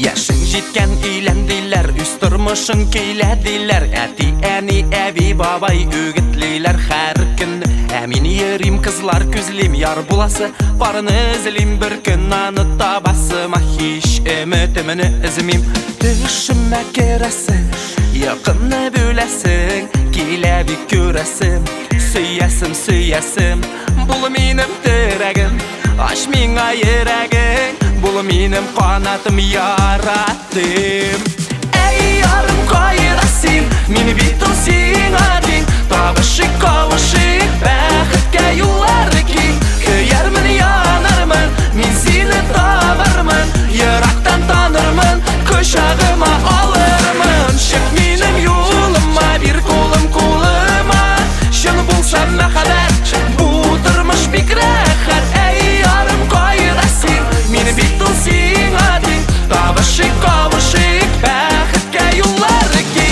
Yaşın жеткен үйлендилер, үз тұрмышын кейледилер. Әти, әни, әби, бабай үгітлейлер һәр күн. Әмин ерим қызлар күзлим, яр буласы барын ізлим. Бір күн аны табасыма хиш үмітіміні үзмим. Түшіме кересің, яқынны бөлесің, кейләби көресің. Сөйесім, сөйесім, бұл минем тірәгім, аш миңа ерәгің. Бұл минем қанатым, яратым. Эй, ярым, қайдасың, мені бит ол сен адың. Табышық, қауышық, бәхітке юлларды кең. Көйермін, янармын, мен сені табармын. Ерақтан танырмын, құшағыма алырмын. Шық менің юлыма, бір қолым қолыма. Шын болса мәхәббәт, бұл тұрмыш бик рәхәт. Эй, ярым, қайдасың, мені бит ол сен адың. Табышық, қауышық, бәхітке юлларды кең.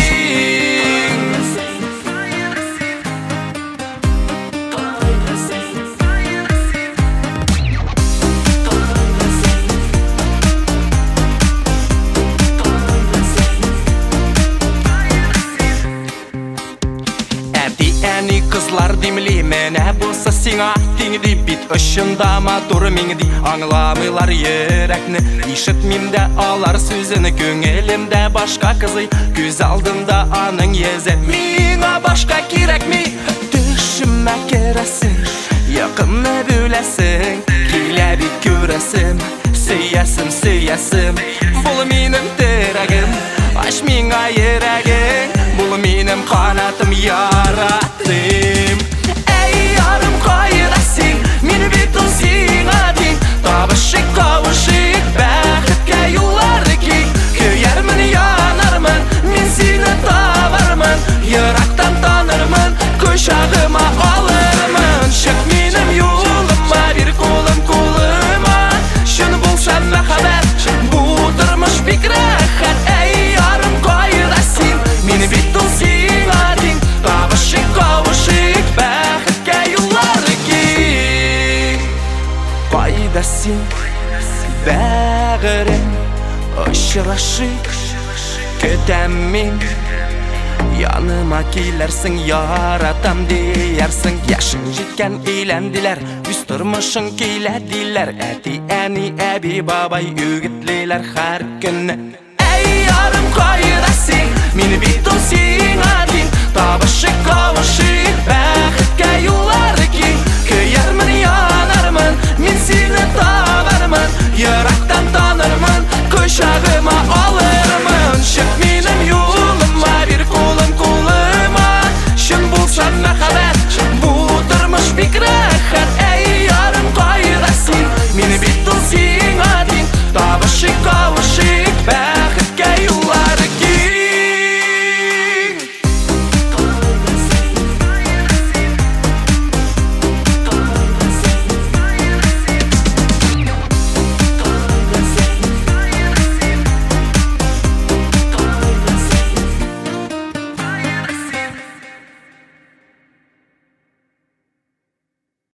Әти, әни, қызлар демлі, менә болса сен аттеңді. Бит ұшындама тұр меңді, аңламайлар ерәкні. Ишітмемді алар сөзіні, көңілімді башқа қызы. Көз алдымда аның езі, миңа башқа керек ми. Түшіме кересің, яқынны бөлесің, кейләби көресің. Сөйесім, сөйесім, бұл менің тірәгім, аш миңа ерәгің. Бұл менің қанатым, яратым. Эй, ярым, қайдасың, мені бит ол сен адың. Табышық, қауышық, бәхітке юлларды кең. Көйермін, янармын, мен сені табармын. Ерақтан танырмын, құшағыма алырмын. Шық менің юлыма, бір қолым қолыма. Шын болса мәхәббәт, бұл тұрмыш бик рәхәт. Эй, ярым, қайдасың, мені бит ол сен адың. Табышық, қауышық, бәхітке юлларды кең. Қайдасың, бәғірім, ұшырашық, күтәм мен. Yanıma келерсің, яратам дейерсің. Яшың жеткен үйлендилер, үз тұрмышын кейләдилер. Әти, әни, әби, бабай үгітлейлер һәр күнні. Эй, ярым, қайдасың, мені бит ол сен адың. Табышық, қауышық, бәхітке юлларды кең. Көйермін, янармын, мен сені